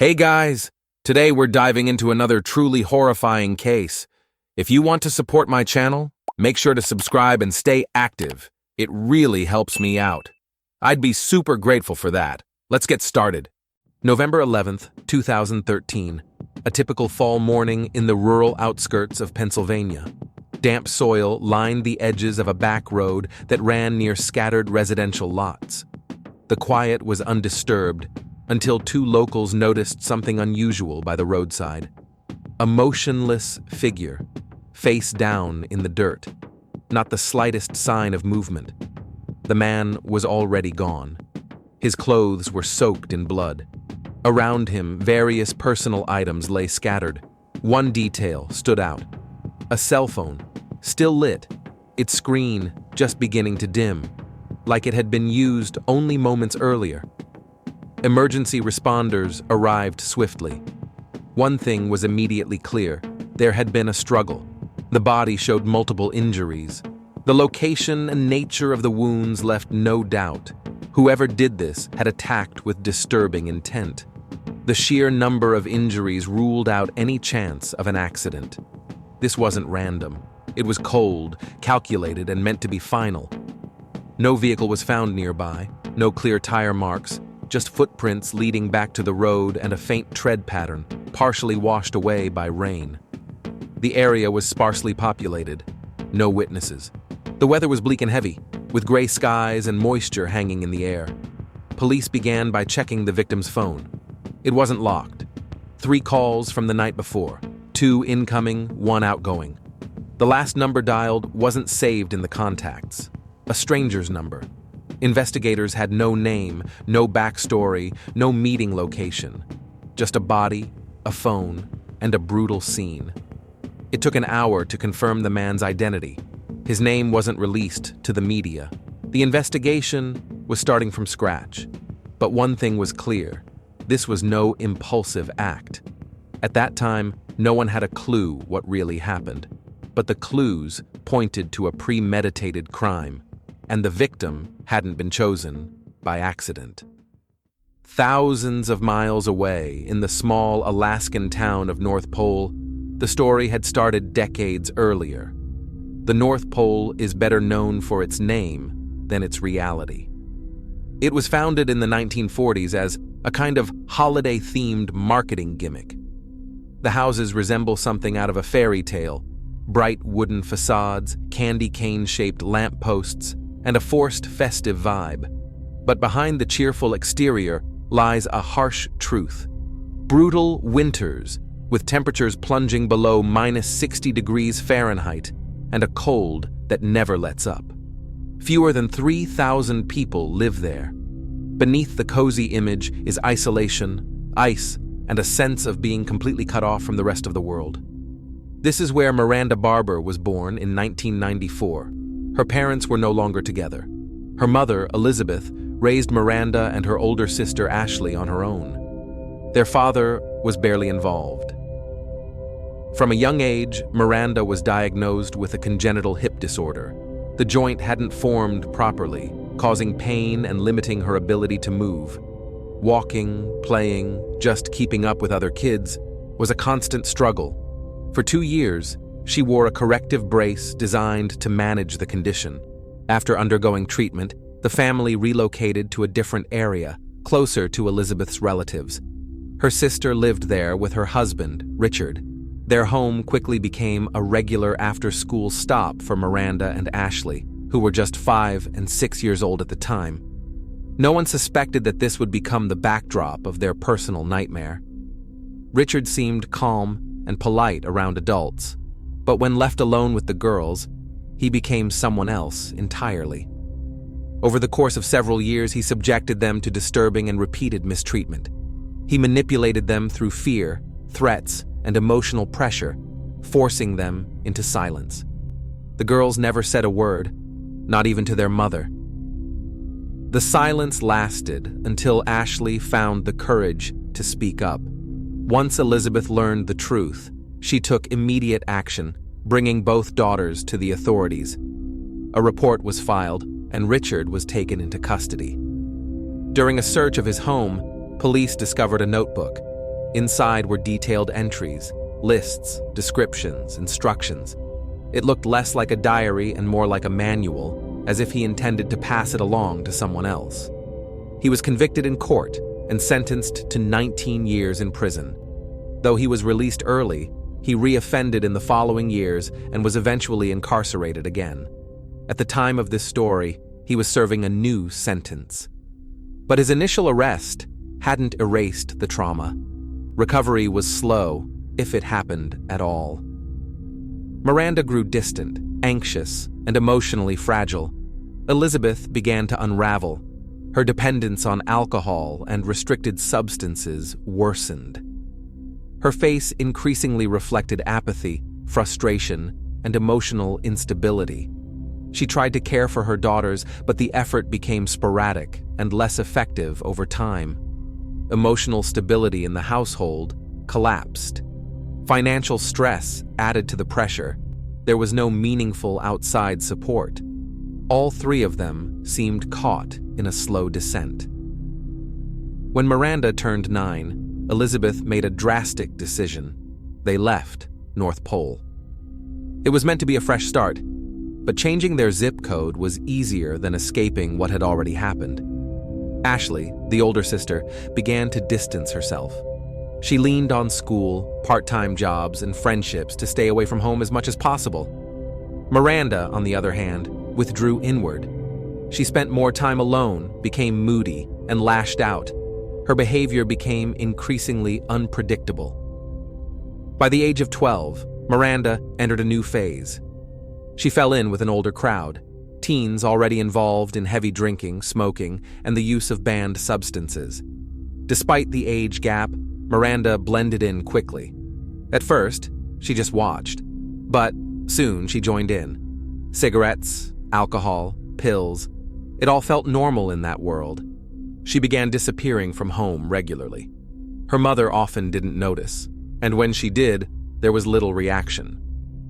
Hey guys! Today we're diving into another truly horrifying case. If you want to support my channel, make sure to subscribe and stay active. It really helps me out. I'd be super grateful for that. Let's get started. November 11th, 2013. A typical fall morning in the rural outskirts of Pennsylvania. Damp soil lined the edges of a back road that ran near scattered residential lots. The quiet was undisturbed until two locals noticed something unusual by the roadside. A motionless figure, face down in the dirt, not the slightest sign of movement. The man was already gone. His clothes were soaked in blood. Around him, various personal items lay scattered. One detail stood out. A cell phone, still lit, its screen just beginning to dim, like it had been used only moments earlier. Emergency responders arrived swiftly. One thing was immediately clear. There had been a struggle. The body showed multiple injuries. The location and nature of the wounds left no doubt. Whoever did this had attacked with disturbing intent. The sheer number of injuries ruled out any chance of an accident. This wasn't random. It was cold, calculated, and meant to be final. No vehicle was found nearby, no clear tire marks, just footprints leading back to the road and a faint tread pattern, partially washed away by rain. The area was sparsely populated. No witnesses. The weather was bleak and heavy, with gray skies and moisture hanging in the air. Police began by checking the victim's phone. It wasn't locked. 3 calls from the night before, 2 incoming, 1 outgoing. The last number dialed wasn't saved in the contacts. A stranger's number. Investigators had no name, no backstory, no meeting location. Just a body, a phone, and a brutal scene. It took an hour to confirm the man's identity. His name wasn't released to the media. The investigation was starting from scratch. But one thing was clear. This was no impulsive act. At that time, no one had a clue what really happened. But the clues pointed to a premeditated crime. And the victim hadn't been chosen by accident. Thousands of miles away, in the small Alaskan town of North Pole, the story had started decades earlier. The North Pole is better known for its name than its reality. It was founded in the 1940s as a kind of holiday-themed marketing gimmick. The houses resemble something out of a fairy tale: bright wooden facades, candy cane-shaped lampposts, and a forced festive vibe. But behind the cheerful exterior lies a harsh truth. Brutal winters, with temperatures plunging below -60 degrees Fahrenheit, and a cold that never lets up. Fewer than 3,000 people live there. Beneath the cozy image is isolation, ice, and a sense of being completely cut off from the rest of the world. This is where Miranda Barber was born in 1994. Her parents were no longer together. Her mother, Elizabeth, raised Miranda and her older sister Ashley on her own. Their father was barely involved. From a young age, Miranda was diagnosed with a congenital hip disorder. The joint hadn't formed properly, causing pain and limiting her ability to move. Walking, playing, just keeping up with other kids was a constant struggle. For 2 years, she wore a corrective brace designed to manage the condition. After undergoing treatment, the family relocated to a different area, closer to Elizabeth's relatives. Her sister lived there with her husband, Richard. Their home quickly became a regular after-school stop for Miranda and Ashley, who were just 5 and 6 years old at the time. No one suspected that this would become the backdrop of their personal nightmare. Richard seemed calm and polite around adults. But when left alone with the girls, he became someone else entirely. Over the course of several years, he subjected them to disturbing and repeated mistreatment. He manipulated them through fear, threats, and emotional pressure, forcing them into silence. The girls never said a word, not even to their mother. The silence lasted until Ashley found the courage to speak up. Once Elizabeth learned the truth, she took immediate action, bringing both daughters to the authorities. A report was filed, and Richard was taken into custody. During a search of his home, police discovered a notebook. Inside were detailed entries, lists, descriptions, instructions. It looked less like a diary and more like a manual, as if he intended to pass it along to someone else. He was convicted in court and sentenced to 19 years in prison. Though he was released early, he reoffended in the following years and was eventually incarcerated again. At the time of this story, he was serving a new sentence. But his initial arrest hadn't erased the trauma. Recovery was slow, if it happened at all. Miranda grew distant, anxious, and emotionally fragile. Elizabeth began to unravel. Her dependence on alcohol and restricted substances worsened. Her face increasingly reflected apathy, frustration, and emotional instability. She tried to care for her daughters, but the effort became sporadic and less effective over time. Emotional stability in the household collapsed. Financial stress added to the pressure. There was no meaningful outside support. All three of them seemed caught in a slow descent. When Miranda turned 9, Elizabeth made a drastic decision. They left North Pole. It was meant to be a fresh start, but changing their zip code was easier than escaping what had already happened. Ashley, the older sister, began to distance herself. She leaned on school, part-time jobs, and friendships to stay away from home as much as possible. Miranda, on the other hand, withdrew inward. She spent more time alone, became moody, and lashed out. Her behavior became increasingly unpredictable. By the age of 12, Miranda entered a new phase. She fell in with an older crowd, teens already involved in heavy drinking, smoking, and the use of banned substances. Despite the age gap, Miranda blended in quickly. At first, she just watched, but soon she joined in. Cigarettes, alcohol, pills, it all felt normal in that world. She began disappearing from home regularly. Her mother often didn't notice, and when she did, there was little reaction.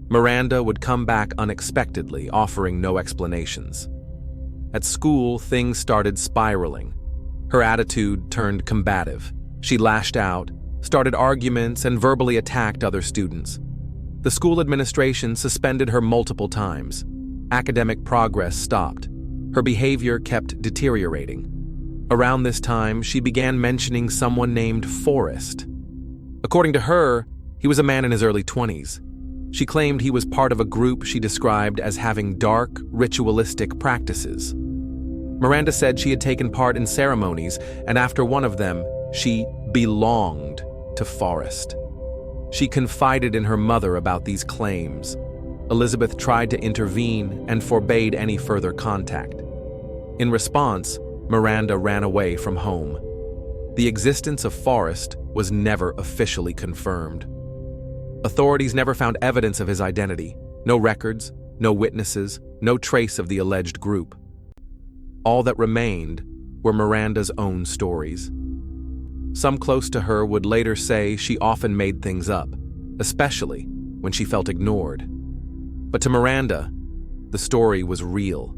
Miranda would come back unexpectedly, offering no explanations. At school, things started spiraling. Her attitude turned combative. She lashed out, started arguments, and verbally attacked other students. The school administration suspended her multiple times. Academic progress stopped. Her behavior kept deteriorating. Around this time, she began mentioning someone named Forrest. According to her, he was a man in his early 20s. She claimed he was part of a group she described as having dark, ritualistic practices. Miranda said she had taken part in ceremonies, and after one of them, she belonged to Forrest. She confided in her mother about these claims. Elizabeth tried to intervene and forbade any further contact. In response, Miranda ran away from home. The existence of Forrest was never officially confirmed. Authorities never found evidence of his identity. No records, no witnesses, no trace of the alleged group. All that remained were Miranda's own stories. Some close to her would later say she often made things up, especially when she felt ignored. But to Miranda, the story was real.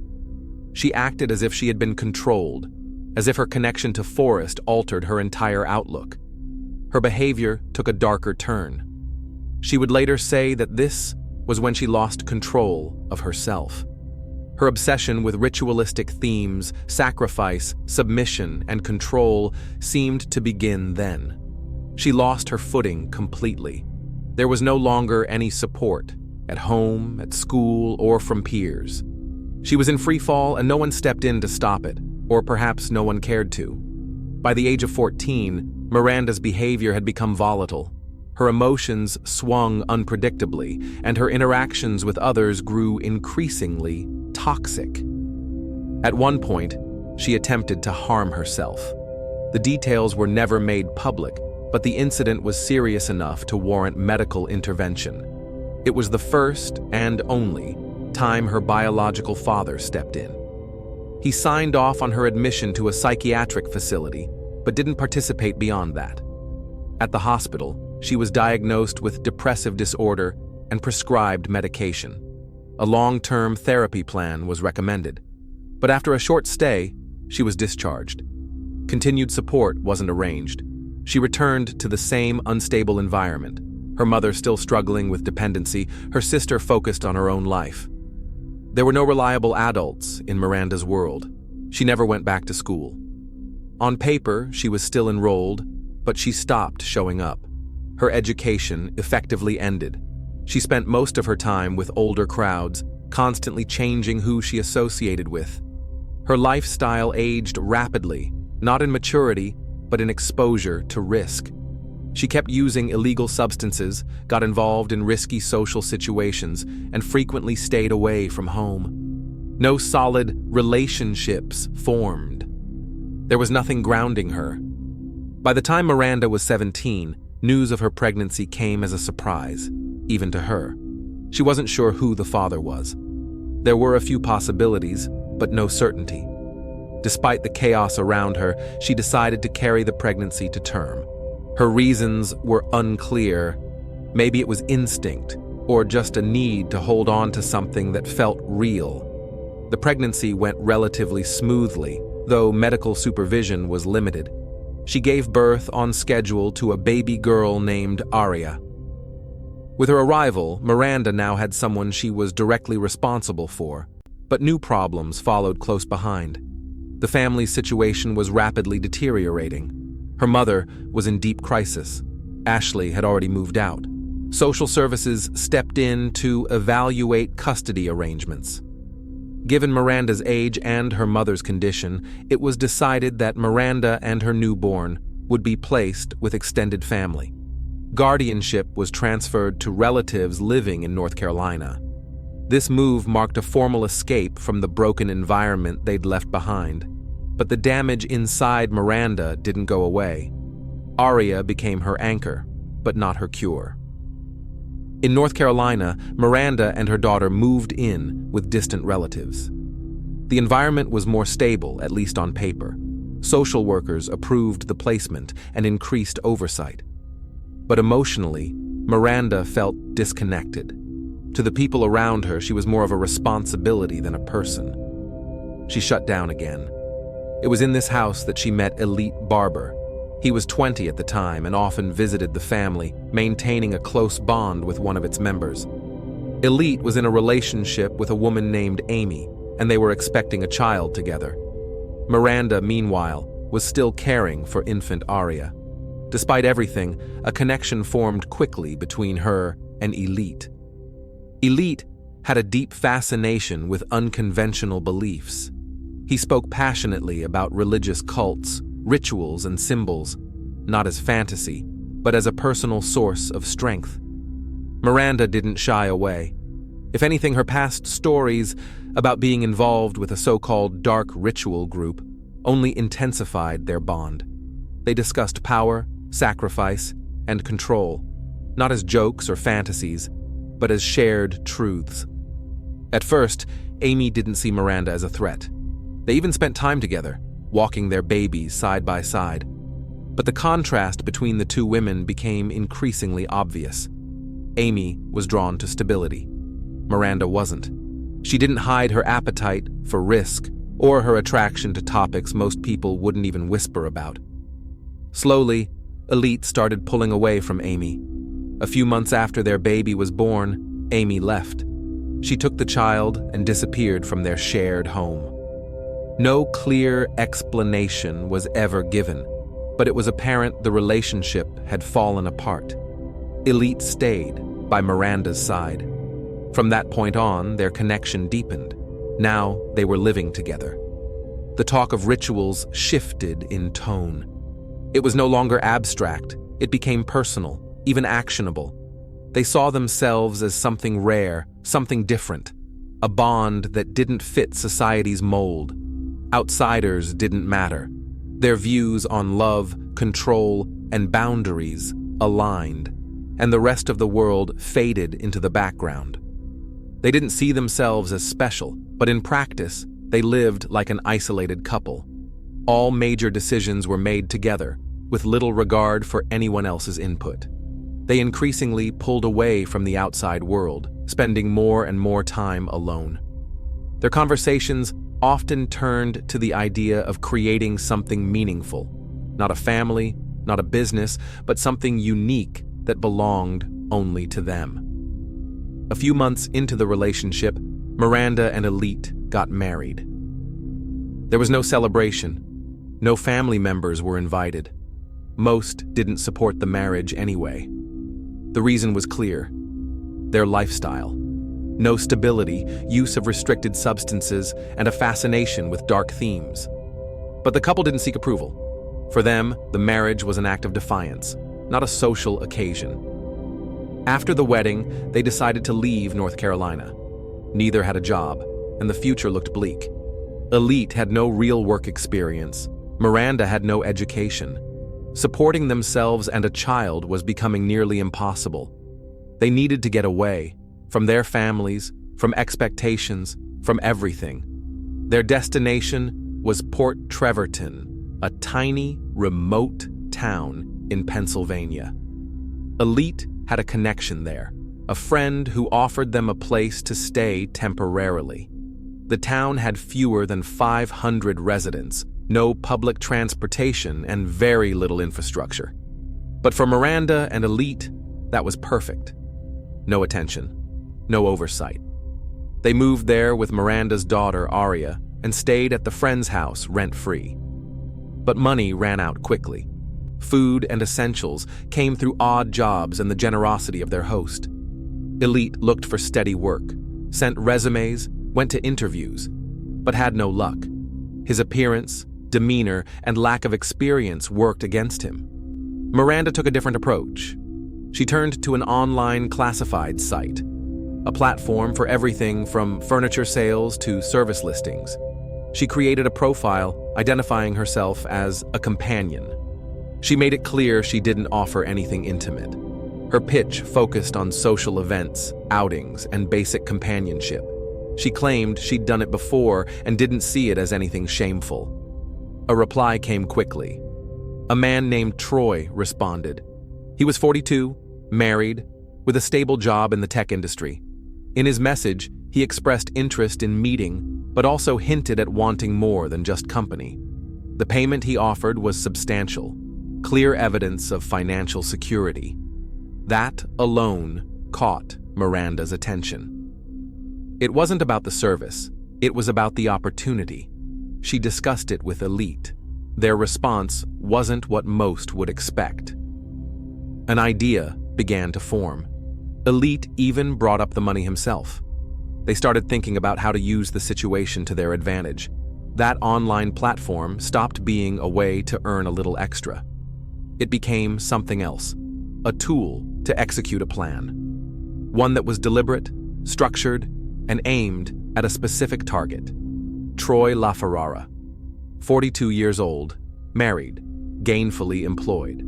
She acted as if she had been controlled, as if her connection to Forrest altered her entire outlook. Her behavior took a darker turn. She would later say that this was when she lost control of herself. Her obsession with ritualistic themes, sacrifice, submission, and control seemed to begin then. She lost her footing completely. There was no longer any support, at home, at school, or from peers. She was in free fall and no one stepped in to stop it, or perhaps no one cared to. By the age of 14, Miranda's behavior had become volatile. Her emotions swung unpredictably, and her interactions with others grew increasingly toxic. At one point, she attempted to harm herself. The details were never made public, but the incident was serious enough to warrant medical intervention. It was the first and only time her biological father stepped in. He signed off on her admission to a psychiatric facility, but didn't participate beyond that. At the hospital, she was diagnosed with depressive disorder and prescribed medication. A long-term therapy plan was recommended, but after a short stay, she was discharged. Continued support wasn't arranged. She returned to the same unstable environment. Her mother still struggling with dependency, her sister focused on her own life. There were no reliable adults in Miranda's world. She never went back to school. On paper, she was still enrolled, but she stopped showing up. Her education effectively ended. She spent most of her time with older crowds, constantly changing who she associated with. Her lifestyle aged rapidly, not in maturity, but in exposure to risk. She kept using illegal substances, got involved in risky social situations, and frequently stayed away from home. No solid relationships formed. There was nothing grounding her. By the time Miranda was 17, news of her pregnancy came as a surprise, even to her. She wasn't sure who the father was. There were a few possibilities, but no certainty. Despite the chaos around her, she decided to carry the pregnancy to term. Her reasons were unclear. Maybe it was instinct, or just a need to hold on to something that felt real. The pregnancy went relatively smoothly, though medical supervision was limited. She gave birth on schedule to a baby girl named Aria. With her arrival, Miranda now had someone she was directly responsible for, but new problems followed close behind. The family's situation was rapidly deteriorating. Her mother was in deep crisis. Ashley had already moved out. Social services stepped in to evaluate custody arrangements. Given Miranda's age and her mother's condition, it was decided that Miranda and her newborn would be placed with extended family. Guardianship was transferred to relatives living in North Carolina. This move marked a formal escape from the broken environment they'd left behind. But the damage inside Miranda didn't go away. Aria became her anchor, but not her cure. In North Carolina, Miranda and her daughter moved in with distant relatives. The environment was more stable, at least on paper. Social workers approved the placement and increased oversight. But emotionally, Miranda felt disconnected. To the people around her, she was more of a responsibility than a person. She shut down again. It was in this house that she met Elite Barber. He was 20 at the time and often visited the family, maintaining a close bond with one of its members. Elite was in a relationship with a woman named Amy, and they were expecting a child together. Miranda, meanwhile, was still caring for infant Aria. Despite everything, a connection formed quickly between her and Elite. Elite had a deep fascination with unconventional beliefs. He spoke passionately about religious cults, rituals, and symbols, not as fantasy, but as a personal source of strength. Miranda didn't shy away. If anything, her past stories about being involved with a so-called dark ritual group only intensified their bond. They discussed power, sacrifice, and control, not as jokes or fantasies, but as shared truths. At first, Amy didn't see Miranda as a threat. They even spent time together, walking their babies side by side. But the contrast between the two women became increasingly obvious. Amy was drawn to stability. Miranda wasn't. She didn't hide her appetite for risk or her attraction to topics most people wouldn't even whisper about. Slowly, Elite started pulling away from Amy. A few months after their baby was born, Amy left. She took the child and disappeared from their shared home. No clear explanation was ever given, but it was apparent the relationship had fallen apart. Elite stayed by Miranda's side. From that point on, their connection deepened. Now they were living together. The talk of rituals shifted in tone. It was no longer abstract. It became personal, even actionable. They saw themselves as something rare, something different, a bond that didn't fit society's mold. Outsiders didn't matter. Their views on love, control, and boundaries aligned, and the rest of the world faded into the background. They didn't see themselves as special, but in practice, they lived like an isolated couple. All major decisions were made together, with little regard for anyone else's input. They increasingly pulled away from the outside world, spending more and more time alone. Their conversations often turned to the idea of creating something meaningful, not a family, not a business, but something unique that belonged only to them. A few months into the relationship, Miranda and Elite got married. There was no celebration. No family members were invited. Most didn't support the marriage anyway. The reason was clear: their lifestyle. No stability, use of restricted substances, and a fascination with dark themes. But the couple didn't seek approval. For them, the marriage was an act of defiance, not a social occasion. After the wedding, they decided to leave North Carolina. Neither had a job, and the future looked bleak. Elite had no real work experience. Miranda had no education. Supporting themselves and a child was becoming nearly impossible. They needed to get away, from their families, from expectations, from everything. Their destination was Port Trevorton, a tiny, remote town in Pennsylvania. Elite had a connection there, a friend who offered them a place to stay temporarily. The town had fewer than 500 residents, no public transportation, and very little infrastructure. But for Miranda and Elite, that was perfect. No attention, no oversight. They moved there with Miranda's daughter, Aria, and stayed at the friend's house rent-free. But money ran out quickly. Food and essentials came through odd jobs and the generosity of their host. Elite looked for steady work, sent resumes, went to interviews, but had no luck. His appearance, demeanor, and lack of experience worked against him. Miranda took a different approach. She turned to an online classified site, a platform for everything from furniture sales to service listings. She created a profile identifying herself as a companion. She made it clear she didn't offer anything intimate. Her pitch focused on social events, outings, and basic companionship. She claimed she'd done it before and didn't see it as anything shameful. A reply came quickly. A man named Troy responded. He was 42, married, with a stable job in the tech industry. In his message, he expressed interest in meeting, but also hinted at wanting more than just company. The payment he offered was substantial, clear evidence of financial security. That alone caught Miranda's attention. It wasn't about the service, it was about the opportunity. She discussed it with Elite. Their response wasn't what most would expect. An idea began to form. Elite even brought up the money himself. They started thinking about how to use the situation to their advantage. That online platform stopped being a way to earn a little extra. It became something else, a tool to execute a plan. One that was deliberate, structured, and aimed at a specific target. Troy LaFerrara, 42 years old, married, gainfully employed.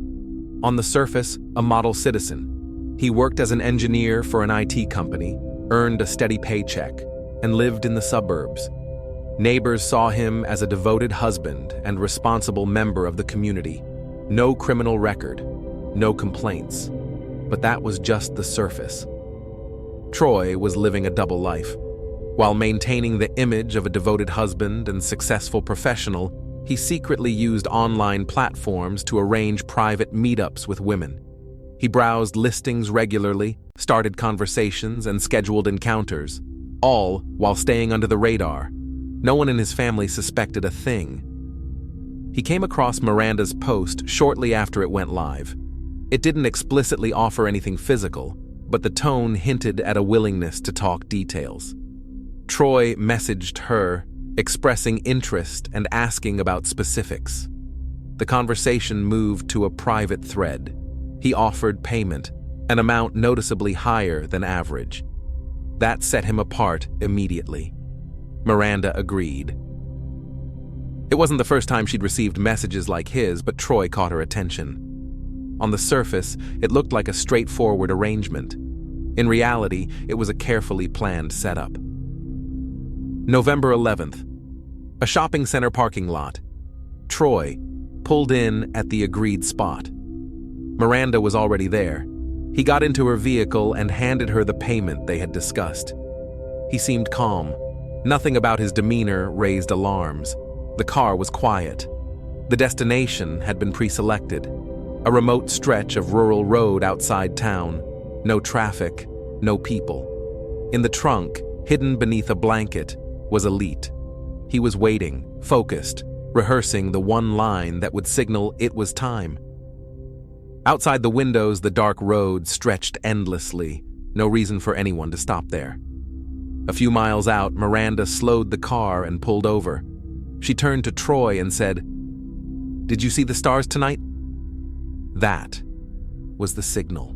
On the surface, a model citizen. He worked as an engineer for an IT company, earned a steady paycheck, and lived in the suburbs. Neighbors saw him as a devoted husband and responsible member of the community. No criminal record, no complaints. But that was just the surface. Troy was living a double life. While maintaining the image of a devoted husband and successful professional, he secretly used online platforms to arrange private meetups with women. He browsed listings regularly, started conversations, and scheduled encounters, all while staying under the radar. No one in his family suspected a thing. He came across Miranda's post shortly after it went live. It didn't explicitly offer anything physical, but the tone hinted at a willingness to talk details. Troy messaged her, expressing interest and asking about specifics. The conversation moved to a private thread. He offered payment, an amount noticeably higher than average. That set him apart immediately. Miranda agreed. It wasn't the first time she'd received messages like his, but Troy caught her attention. On the surface, it looked like a straightforward arrangement. In reality, it was a carefully planned setup. November 11th. A shopping center parking lot. Troy pulled in at the agreed spot. Miranda was already there. He got into her vehicle and handed her the payment they had discussed. He seemed calm. Nothing about his demeanor raised alarms. The car was quiet. The destination had been pre-selected. A remote stretch of rural road outside town. No traffic, no people. In the trunk, hidden beneath a blanket, was Elite. He was waiting, focused, rehearsing the one line that would signal it was time. Outside the windows, the dark road stretched endlessly, no reason for anyone to stop there. A few miles out, Miranda slowed the car and pulled over. She turned to Troy and said, "Did you see the stars tonight?" That was the signal.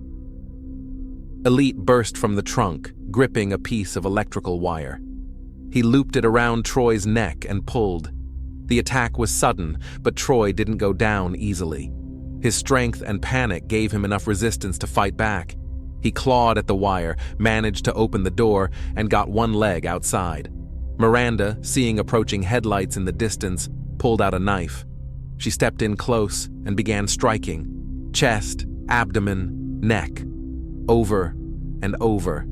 Elite burst from the trunk, gripping a piece of electrical wire. He looped it around Troy's neck and pulled. The attack was sudden, but Troy didn't go down easily. His strength and panic gave him enough resistance to fight back. He clawed at the wire, managed to open the door, and got one leg outside. Miranda, seeing approaching headlights in the distance, pulled out a knife. She stepped in close and began striking. Chest, abdomen, neck. Over and over.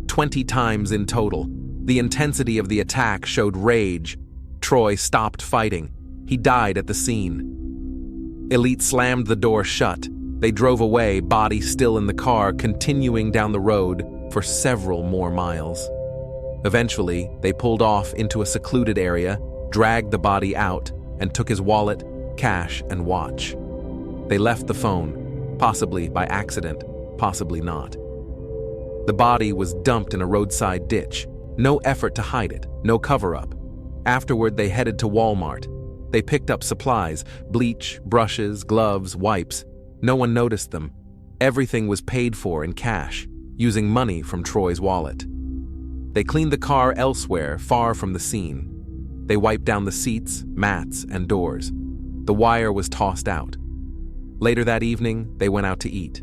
20 times in total. The intensity of the attack showed rage. Troy stopped fighting. He died at the scene. Elite slammed the door shut. They drove away, body still in the car, continuing down the road for several more miles. Eventually, they pulled off into a secluded area, dragged the body out, and took his wallet, cash, and watch. They left the phone, possibly by accident, possibly not. The body was dumped in a roadside ditch. No effort to hide it, no cover-up. Afterward, they headed to Walmart. They picked up supplies, bleach, brushes, gloves, wipes. No one noticed them. Everything was paid for in cash, using money from Troy's wallet. They cleaned the car elsewhere, far from the scene. They wiped down the seats, mats, and doors. The wire was tossed out. Later that evening, they went out to eat.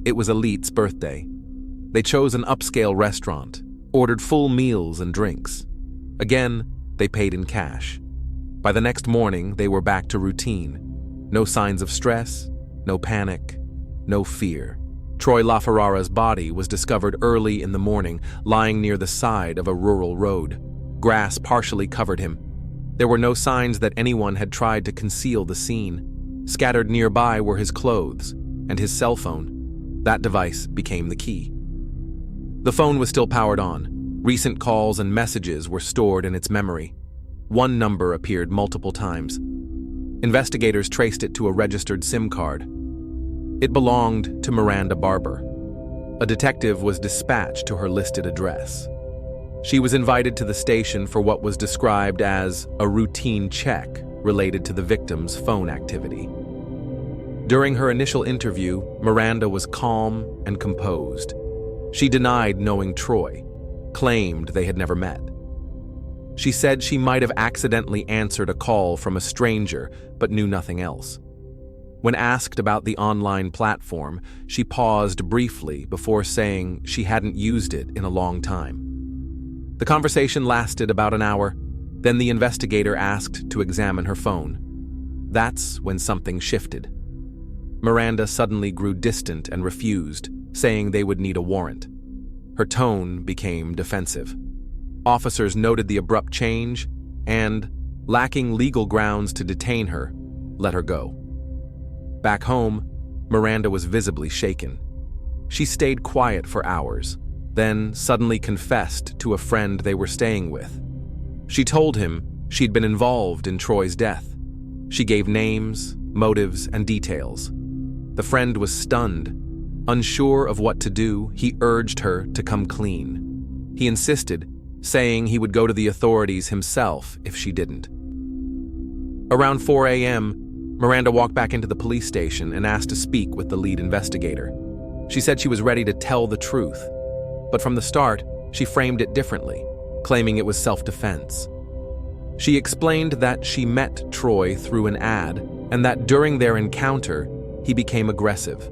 It was Elite's birthday. They chose an upscale restaurant, ordered full meals and drinks. Again, they paid in cash. By the next morning, they were back to routine. No signs of stress, no panic, no fear. Troy LaFerrara's body was discovered early in the morning, lying near the side of a rural road. Grass partially covered him. There were no signs that anyone had tried to conceal the scene. Scattered nearby were his clothes and his cell phone. That device became the key. The phone was still powered on. Recent calls and messages were stored in its memory. One number appeared multiple times. Investigators traced it to a registered SIM card. It belonged to Miranda Barber. A detective was dispatched to her listed address. She was invited to the station for what was described as a routine check related to the victim's phone activity. During her initial interview, Miranda was calm and composed. She denied knowing Troy, claimed they had never met. She said she might have accidentally answered a call from a stranger, but knew nothing else. When asked about the online platform, she paused briefly before saying she hadn't used it in a long time. The conversation lasted about an hour. Then the investigator asked to examine her phone. That's when something shifted. Miranda suddenly grew distant and refused, saying they would need a warrant. Her tone became defensive. Officers noted the abrupt change and, lacking legal grounds to detain her, let her go. Back home, Miranda was visibly shaken. She stayed quiet for hours, then suddenly confessed to a friend they were staying with. She told him she'd been involved in Troy's death. She gave names, motives, and details. The friend was stunned. Unsure of what to do, he urged her to come clean. He insisted, saying he would go to the authorities himself if she didn't. Around 4 a.m., Miranda walked back into the police station and asked to speak with the lead investigator. She said she was ready to tell the truth, but from the start, she framed it differently, claiming it was self-defense. She explained that she met Troy through an ad and that during their encounter, he became aggressive.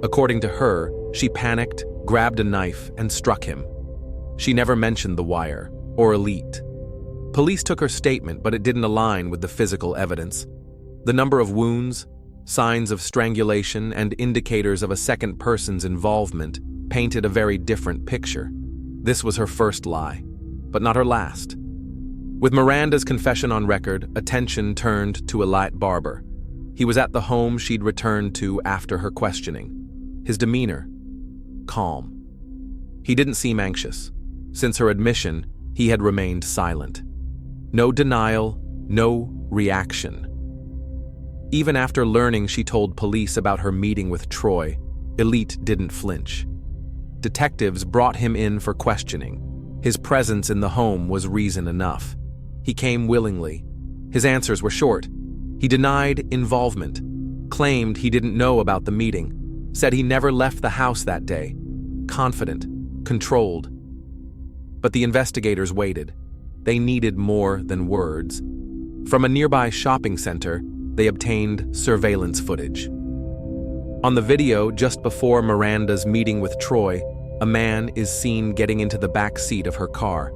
According to her, she panicked, grabbed a knife, and struck him. She never mentioned the wire or Elite. Police took her statement, but it didn't align with the physical evidence. The number of wounds, signs of strangulation, and indicators of a second person's involvement painted a very different picture. This was her first lie, but not her last. With Miranda's confession on record, attention turned to Elite Barber. He was at the home she'd returned to after her questioning. His demeanor, calm. He didn't seem anxious. Since her admission, he had remained silent. No denial, no reaction. Even after learning she told police about her meeting with Troy, Elite didn't flinch. Detectives brought him in for questioning. His presence in the home was reason enough. He came willingly. His answers were short. He denied involvement, claimed he didn't know about the meeting, said he never left the house that day. Confident, controlled. But the investigators waited. They needed more than words. From a nearby shopping center, they obtained surveillance footage. On the video just before Miranda's meeting with Troy, a man is seen getting into the back seat of her car.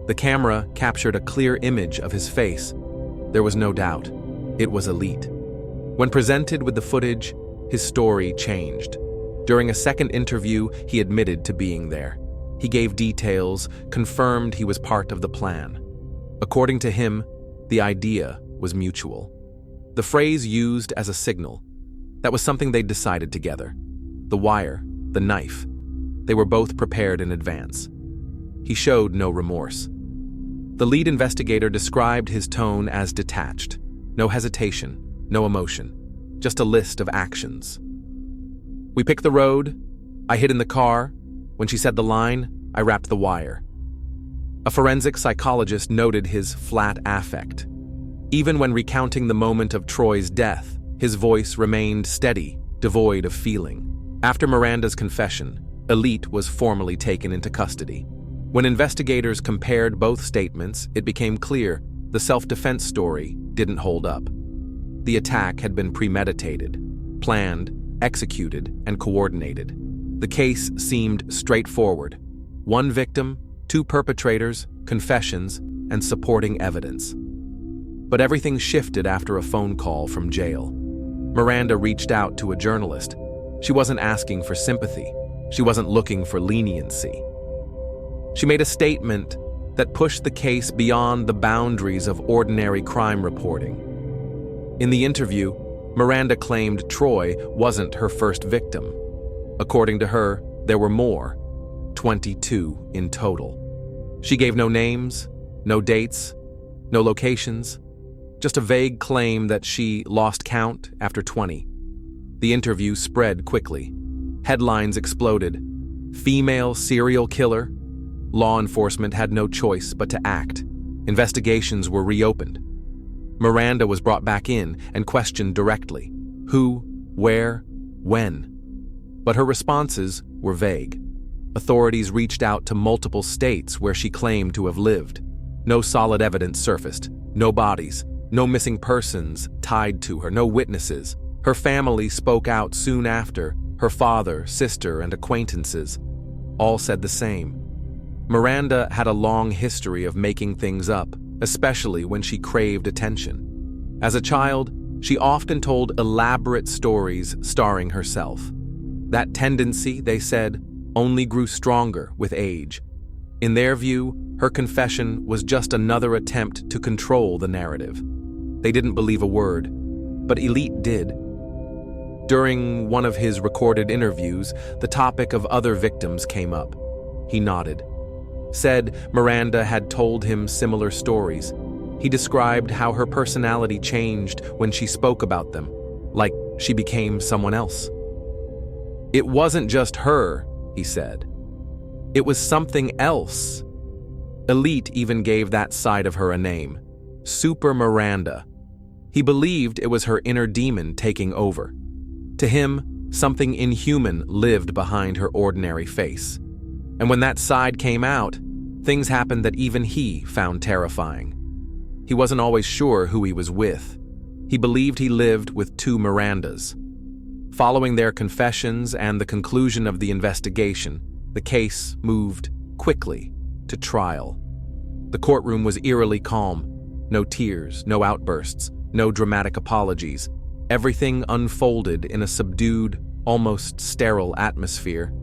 The camera captured a clear image of his face. There was no doubt. It was Elite. When presented with the footage, his story changed. During a second interview, he admitted to being there. He gave details, confirmed he was part of the plan. According to him, the idea was mutual. The phrase used as a signal. That was something they'd decided together. The wire, the knife. They were both prepared in advance. He showed no remorse. The lead investigator described his tone as detached. No hesitation, no emotion. Just a list of actions. We picked the road. I hid in the car. When she said the line, I wrapped the wire. A forensic psychologist noted his flat affect. Even when recounting the moment of Troy's death, his voice remained steady, devoid of feeling. After Miranda's confession, Elite was formally taken into custody. When investigators compared both statements, it became clear the self-defense story didn't hold up. The attack had been premeditated, planned, executed, and coordinated. The case seemed straightforward. One victim, two perpetrators, confessions, and supporting evidence. But everything shifted after a phone call from jail. Miranda reached out to a journalist. She wasn't asking for sympathy. She wasn't looking for leniency. She made a statement that pushed the case beyond the boundaries of ordinary crime reporting. In the interview, Miranda claimed Troy wasn't her first victim. According to her, there were more, 22 in total. She gave no names, no dates, no locations, just a vague claim that she lost count after 20. The interview spread quickly. Headlines exploded. Female serial killer. Law enforcement had no choice but to act. Investigations were reopened. Miranda was brought back in and questioned directly. Who, where, when? But her responses were vague. Authorities reached out to multiple states where she claimed to have lived. No solid evidence surfaced. No bodies. No missing persons tied to her. No witnesses. Her family spoke out soon after. Her father, sister, and acquaintances all said the same. Miranda had a long history of making things up, especially when she craved attention. As a child, she often told elaborate stories starring herself. That tendency, they said, only grew stronger with age. In their view, her confession was just another attempt to control the narrative. They didn't believe a word, but Elite did. During one of his recorded interviews, the topic of other victims came up. He nodded. Said Miranda had told him similar stories. He described how her personality changed when she spoke about them, like she became someone else. It wasn't just her, he said. It was something else. Elite even gave that side of her a name, Super Miranda. He believed it was her inner demon taking over. To him, something inhuman lived behind her ordinary face. And when that side came out, things happened that even he found terrifying. He wasn't always sure who he was with. He believed he lived with two Mirandas. Following their confessions and the conclusion of the investigation, the case moved quickly to trial. The courtroom was eerily calm. No tears, no outbursts, no dramatic apologies. Everything unfolded in a subdued, almost sterile atmosphere.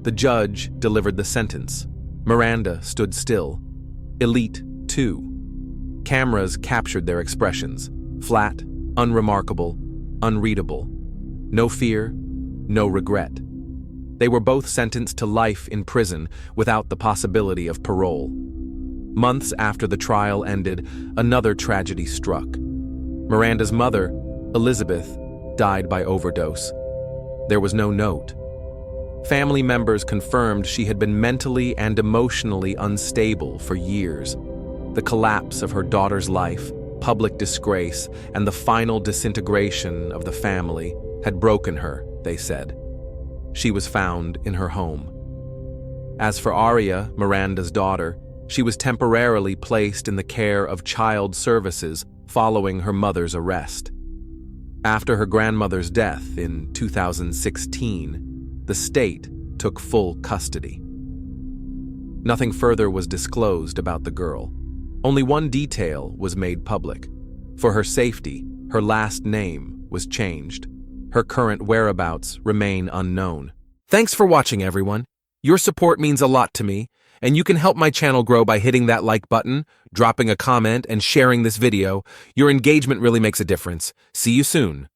The judge delivered the sentence. Miranda stood still. Elite, too. Cameras captured their expressions, flat, unremarkable, unreadable. No fear, no regret. They were both sentenced to life in prison without the possibility of parole. Months after the trial ended, another tragedy struck. Miranda's mother, Elizabeth, died by overdose. There was no note. Family members confirmed she had been mentally and emotionally unstable for years. The collapse of her daughter's life, public disgrace, and the final disintegration of the family had broken her, they said. She was found in her home. As for Aria, Miranda's daughter, she was temporarily placed in the care of child services following her mother's arrest. After her grandmother's death in 2016, the state took full custody. Nothing further was disclosed about the girl. Only one detail was made public. For her safety, her last name was changed. Her current whereabouts remain unknown. Thanks for watching, everyone. Your support means a lot to me, and you can help my channel grow by hitting that like button, dropping a comment, and sharing this video. Your engagement really makes a difference. See you soon.